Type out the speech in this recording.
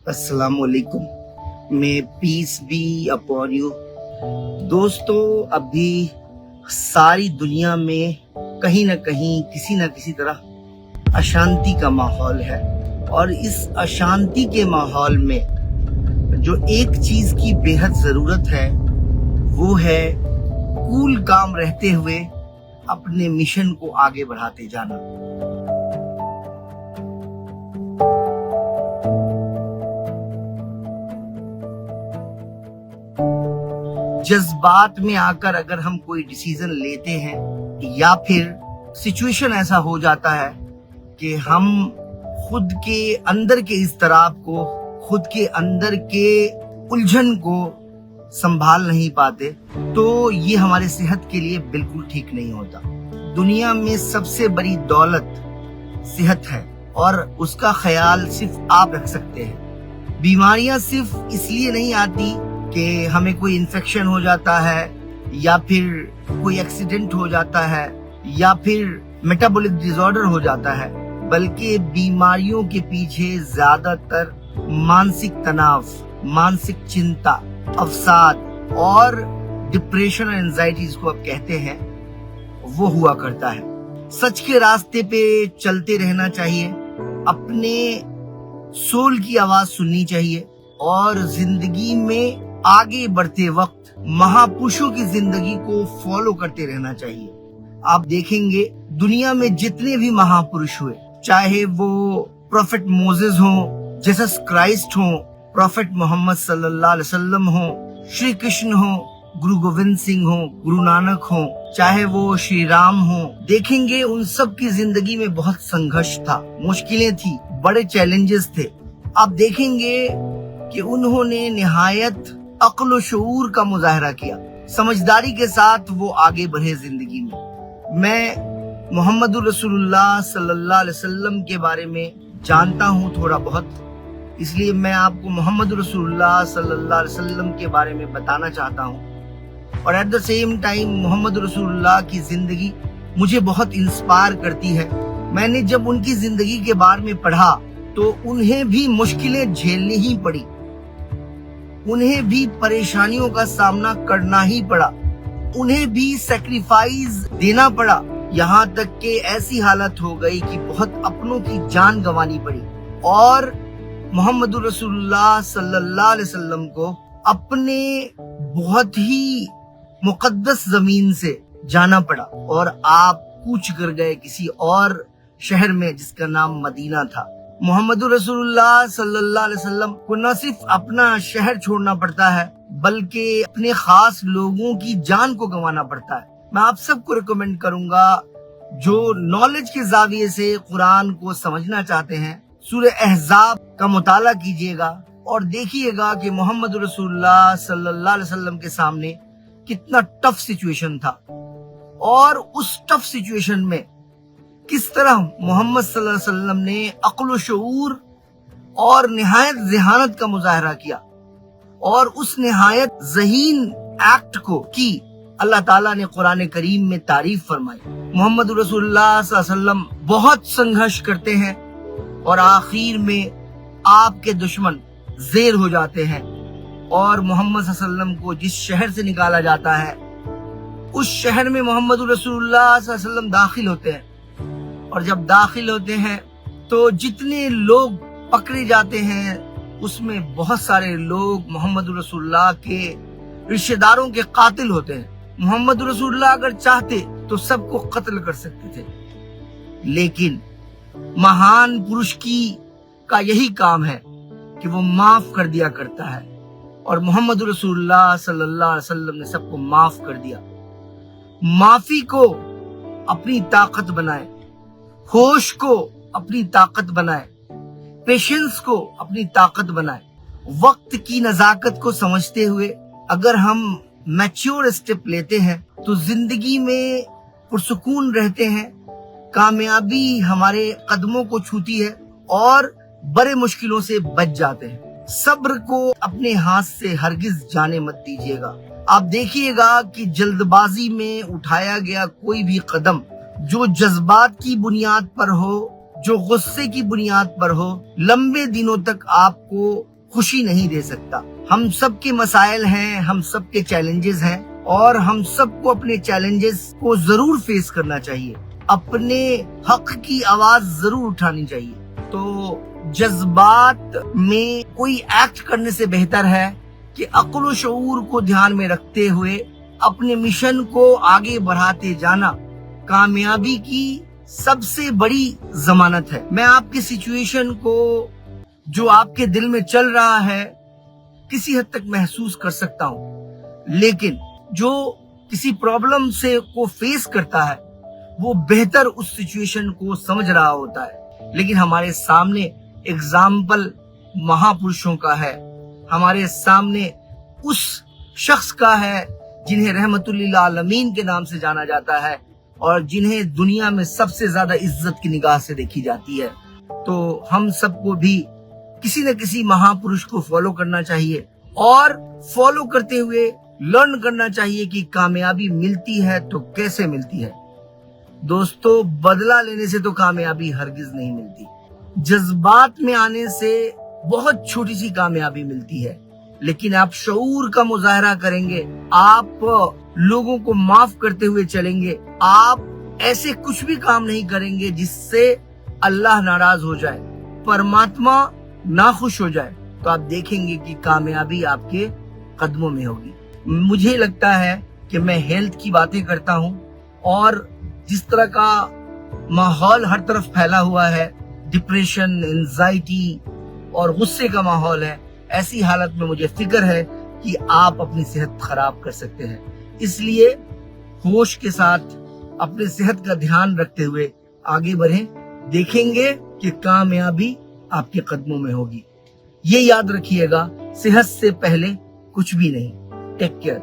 अस्सलाम वालेकुम। May peace be upon you. दोस्तों, अभी सारी दुनिया में कहीं ना कहीं किसी न किसी तरह अशांति का माहौल है, और इस अशांति के माहौल में जो एक चीज की बेहद जरूरत है वो है कूल काम रहते हुए अपने मिशन को आगे बढ़ाते जाना। जज्बात में आकर अगर हम कोई डिसीजन लेते हैं या फिर सिचुएशन ऐसा हो जाता है कि हम खुद के अंदर के इज़्तिराब को, खुद के अंदर के उलझन को संभाल नहीं पाते, तो ये हमारे सेहत के लिए बिल्कुल ठीक नहीं होता। दुनिया में सबसे बड़ी दौलत सेहत है और उसका ख्याल सिर्फ आप रख सकते हैं। बीमारियां सिर्फ इसलिए नहीं आती कि हमें कोई इन्फेक्शन हो जाता है या फिर कोई एक्सीडेंट हो जाता है या फिर मेटाबॉलिक डिसऑर्डर हो जाता है, बल्कि बीमारियों के पीछे ज्यादातर मानसिक तनाव, मानसिक चिंता, अवसाद और डिप्रेशन और एंजाइटी जिसको आप कहते हैं वो हुआ करता है। सच के रास्ते पे चलते रहना चाहिए, अपने सोल की आवाज सुननी चाहिए और जिंदगी में आगे बढ़ते वक्त महापुरुषों की जिंदगी को फॉलो करते रहना चाहिए। आप देखेंगे दुनिया में जितने भी महापुरुष हुए, चाहे वो प्रोफेट मोसेस हो, जीसस क्राइस्ट हो, प्रोफेट मोहम्मद सल्लल्लाहु अलैहि वसल्लम हो, श्री कृष्ण हो, गुरु गोविंद सिंह हो, गुरु नानक हो, चाहे वो श्री राम हो, देखेंगे उन सब की जिंदगी में बहुत संघर्ष था, मुश्किलें थी, बड़े चैलेंजेस थे। आप देखेंगे कि उन्होंने निहायत अक्ल व शऊर का मुजाहरा किया, समझदारी के साथ वो आगे बढ़े जिंदगी में। मैं मोहम्मद रसूलुल्लाह सल्लल्लाहु अलैहि वसल्लम के बारे में जानता हूँ थोड़ा बहुत, इसलिए मैं आपको मोहम्मद रसूलुल्लाह सल्लल्लाहु अलैहि वसल्लम के बारे में बताना चाहता हूँ। और at the same time Muhammad रसूलुल्लाह की जिंदगी मुझे बहुत इंस्पायर करती है। मैंने जब उनकी जिंदगी के बारे में पढ़ा तो उन्हें भी मुश्किलें झेलनी ही पड़ी, उन्हें भी परेशानियों का सामना करना ही पड़ा, उन्हें भी सैक्रिफाइस देना पड़ा, यहाँ तक कि ऐसी हालत हो गई कि बहुत अपनों की जान गंवानी पड़ी और मोहम्मद रसूलुल्लाह सल्लल्लाहु अलैहि वसल्लम को अपने बहुत ही मुकद्दस जमीन से जाना पड़ा और आप कूच कर गए किसी और शहर में जिसका नाम मदीना था। मोहम्मद रसूलुल्लाह सल्लल्लाहु अलैहि वसल्लम को न सिर्फ अपना शहर छोड़ना पड़ता है बल्कि अपने खास लोगों की जान को गंवाना पड़ता है। मैं आप सबको रिकमेंड करूंगा जो नॉलेज के जाविये से कुरान को समझना चाहते हैं, सूरह अहज़ाब का मुताला कीजिएगा और देखिएगा कि मोहम्मद रसूलुल्लाह सल्लल्लाहु अलैहि वसल्लम के सामने कितना टफ सिचुएशन था और उस टफ सिचुएशन में किस तरह मोहम्मद सल्लल्लाहु अलैहि वसल्लम ने अक्ल शऊर और निहायत ज़हानत का मुजाहरा किया और उस निहायत ज़हीन एक्ट को की अल्लाह ताला ने कुरान करीम में तारीफ फरमाई। मोहम्मद रसूलुल्लाह सल्लल्लाहु अलैहि वसल्लम बहुत संघर्ष करते हैं और आखिर में आपके दुश्मन ज़ेर हो जाते हैं और मोहम्मद सल्लल्लाहु अलैहि वसल्लम को जिस शहर से निकाला जाता है उस शहर में मोहम्मद रसूलुल्लाह सल्लल्लाहु अलैहि वसल्लम दाखिल होते हैं और जब दाखिल होते हैं तो जितने लोग पकड़े जाते हैं उसमें बहुत सारे लोग मोहम्मद रसूलुल्लाह के रिश्तेदारों के कातिल होते हैं। मोहम्मद रसूलुल्लाह अगर चाहते तो सबको कत्ल कर सकते थे, लेकिन महान पुरुष की का यही काम है कि वो माफ कर दिया करता है और मोहम्मद रसूलुल्लाह सल्लल्लाहु अलैहि वसल्लम ने सबको माफ कर दिया। माफी को अपनी ताकत बनाए, होश को अपनी ताकत बनाए, पेशेंस को अपनी ताकत बनाए। वक्त की नजाकत को समझते हुए अगर हम मैच्योर स्टेप लेते हैं तो जिंदगी में पुरसुकून रहते हैं, कामयाबी हमारे कदमों को छूती है और बड़े मुश्किलों से बच जाते हैं। सब्र को अपने हाथ से हरगिज जाने मत दीजिएगा। आप देखिएगा कि जल्दबाजी में उठाया गया कोई भी कदम जो जज्बात की बुनियाद पर हो, जो गुस्से की बुनियाद पर हो, लंबे दिनों तक आपको خوشی نہیں دے سکتا۔ ہم سب کے مسائل ہیں، ہم سب کے چیلنجز ہیں، اور ہم سب کو اپنے چیلنجز کو ضرور فیس کرنا چاہیے، اپنے حق کی آواز ضرور اٹھانی چاہیے۔ تو جذبات میں کوئی ایکٹ کرنے سے بہتر ہے کہ عقل و شعور کو دھیان میں رکھتے ہوئے اپنے مشن کو آگے بڑھاتے جانا کامیابی کی سب سے بڑی ضمانت ہے۔ میں آپ کی سچویشن کو، جو آپ کے دل میں چل رہا ہے، کسی حد تک محسوس کر سکتا ہوں، لیکن جو کسی پرابلم سے کو فیس کرتا ہے وہ بہتر اس سچویشن کو سمجھ رہا ہوتا ہے۔ لیکن ہمارے سامنے اگزامپل مہاپرشوں کا ہے، ہمارے سامنے اس شخص کا ہے جنہیں رحمت للعالمین کے نام سے جانا جاتا ہے اور جنہیں دنیا میں سب سے زیادہ عزت کی نگاہ سے دیکھی جاتی ہے۔ تو ہم سب کو بھی کسی نہ کسی مہاپرش کو فالو کرنا چاہیے، اور فالو کرتے ہوئے لرن کرنا چاہیے کہ کامیابی ملتی ہے تو کیسے ملتی ہے۔ دوستو، بدلہ لینے سے تو کامیابی ہرگز نہیں ملتی، جذبات میں آنے سے بہت چھوٹی سی کامیابی ملتی ہے۔ لیکن آپ شعور کا مظاہرہ کریں گے، آپ لوگوں کو معاف کرتے ہوئے چلیں گے، آپ ایسے کچھ بھی کام نہیں کریں گے جس سے اللہ ناراض ہو جائے، پرماتما ناخوش ہو جائے، تو آپ دیکھیں گے کہ کامیابی آپ کے قدموں میں ہوگی۔ مجھے لگتا ہے کہ میں ہیلتھ کی باتیں کرتا ہوں، اور جس طرح کا ماحول ہر طرف پھیلا ہوا ہے، ڈپریشن، انزائٹی اور غصے کا ماحول ہے، ایسی حالت میں مجھے فکر ہے کہ آپ اپنی صحت خراب کر سکتے ہیں۔ اس لیے ہوش کے ساتھ اپنے صحت کا دھیان رکھتے ہوئے آگے بڑھیں، دیکھیں گے کہ کامیابی آپ کے قدموں میں ہوگی۔ یہ یاد رکھیے گا، صحت سے پہلے کچھ بھی نہیں۔ Take care.